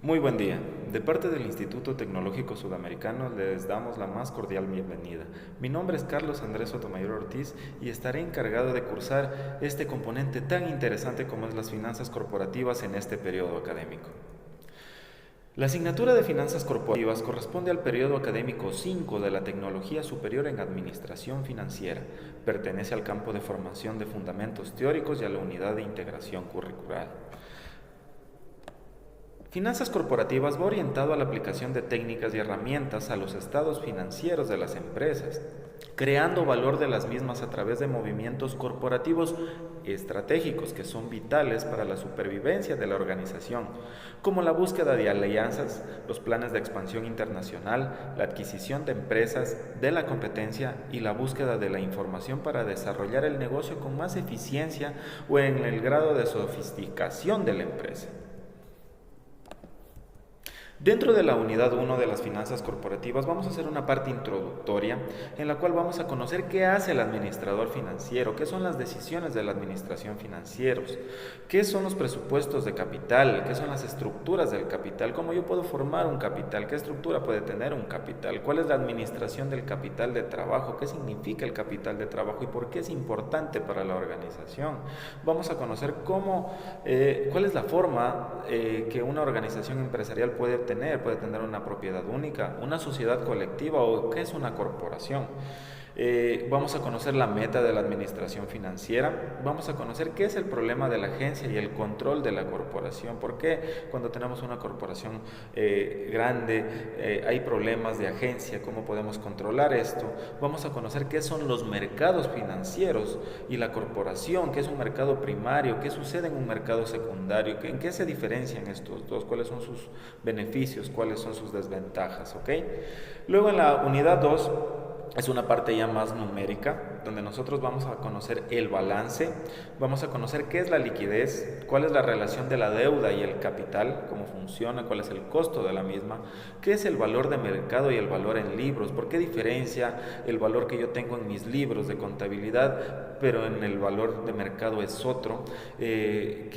Muy buen día. De parte del Instituto Tecnológico Sudamericano les damos la más cordial bienvenida. Mi nombre es Carlos Andrés Sotomayor Ortiz y estaré encargado de cursar este componente tan interesante como es las finanzas corporativas en este periodo académico. La asignatura de Finanzas Corporativas corresponde al periodo académico 5 de la Tecnología Superior en Administración Financiera. Pertenece al campo de formación de fundamentos teóricos y a la unidad de integración curricular. Finanzas corporativas va orientado a la aplicación de técnicas y herramientas a los estados financieros de las empresas, creando valor de las mismas a través de movimientos corporativos estratégicos que son vitales para la supervivencia de la organización, como la búsqueda de alianzas, los planes de expansión internacional, la adquisición de empresas, de la competencia y la búsqueda de la información para desarrollar el negocio con más eficiencia o en el grado de sofisticación de la empresa. Dentro de la unidad 1 de las finanzas corporativas vamos a hacer una parte introductoria en la cual vamos a conocer qué hace el administrador financiero, qué son las decisiones de la administración financiera, qué son los presupuestos de capital, qué son las estructuras del capital, cómo yo puedo formar un capital, qué estructura puede tener un capital, cuál es la administración del capital de trabajo, qué significa el capital de trabajo y por qué es importante para la organización. Vamos a conocer cuál es la forma que una organización empresarial puede tener una propiedad única, una sociedad colectiva o qué es una corporación. Vamos a conocer la meta de la administración financiera, vamos a conocer qué es el problema de la agencia y el control de la corporación, por qué cuando tenemos una corporación grande hay problemas de agencia, cómo podemos controlar esto. Vamos a conocer qué son los mercados financieros y la corporación, qué es un mercado primario, qué sucede en un mercado secundario, en qué se diferencian estos dos, cuáles son sus beneficios, cuáles son sus desventajas, ¿ok? Luego en la unidad 2 es una parte ya más numérica, donde nosotros vamos a conocer el balance, vamos a conocer qué es la liquidez, cuál es la relación de la deuda y el capital, cómo funciona, cuál es el costo de la misma, qué es el valor de mercado y el valor en libros, por qué diferencia el valor que yo tengo en mis libros de contabilidad, pero en el valor de mercado es otro, qué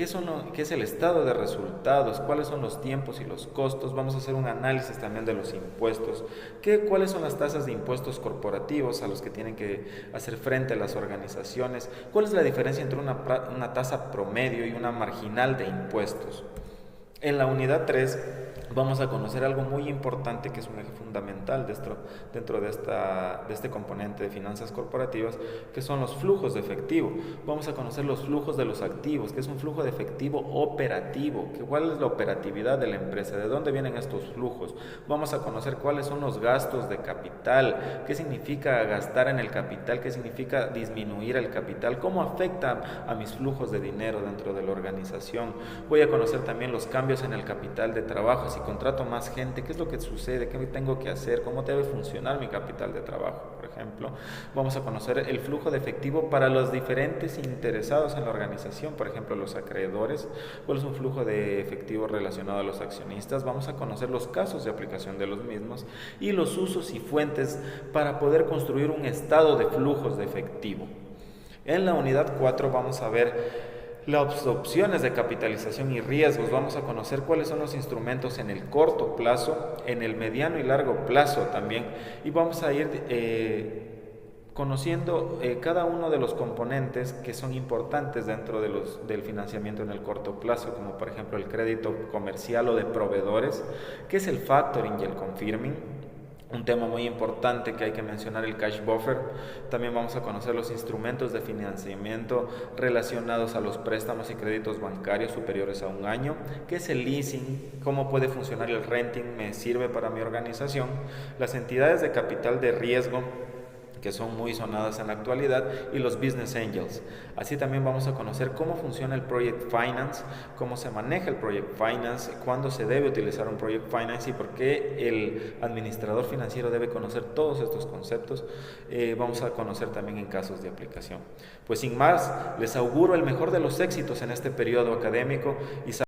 es el estado de resultados, cuáles son los tiempos y los costos, vamos a hacer un análisis también de los impuestos, cuáles son las tasas de impuestos corporativos a los que tienen que hacer frente las organizaciones, cuál es la diferencia entre una tasa promedio y una marginal de impuestos. En la unidad 3 vamos a conocer algo muy importante que es un eje fundamental dentro de este componente de finanzas corporativas, que son los flujos de efectivo. Vamos a conocer los flujos de los activos, que es un flujo de efectivo operativo, cuál es la operatividad de la empresa, de dónde vienen estos flujos. Vamos a conocer cuáles son los gastos de capital, qué significa gastar en el capital, qué significa disminuir el capital, cómo afecta a mis flujos de dinero dentro de la organización. Voy a conocer también los cambios en el capital de trabajo, si contrato más gente, qué es lo que sucede, qué tengo que hacer, cómo debe funcionar mi capital de trabajo, por ejemplo. Vamos a conocer el flujo de efectivo para los diferentes interesados en la organización, por ejemplo, los acreedores, cuál es un flujo de efectivo relacionado a los accionistas. Vamos a conocer los casos de aplicación de los mismos y los usos y fuentes para poder construir un estado de flujos de efectivo. En la unidad 4 vamos a ver las opciones de capitalización y riesgos. Vamos a conocer cuáles son los instrumentos en el corto plazo, en el mediano y largo plazo también, y vamos a ir conociendo cada uno de los componentes que son importantes dentro del financiamiento en el corto plazo, como por ejemplo el crédito comercial o de proveedores, que es el factoring y el confirming. Un tema muy importante que hay que mencionar, el cash buffer. También vamos a conocer los instrumentos de financiamiento relacionados a los préstamos y créditos bancarios superiores a un año, qué es el leasing, cómo puede funcionar el renting, me sirve para mi organización, las entidades de capital de riesgo, que son muy sonadas en la actualidad, y los business angels. Así también vamos a conocer cómo funciona el project finance, cómo se maneja el project finance, cuándo se debe utilizar un project finance y por qué el administrador financiero debe conocer todos estos conceptos. Vamos a conocer también en casos de aplicación. Pues sin más, les auguro el mejor de los éxitos en este periodo académico y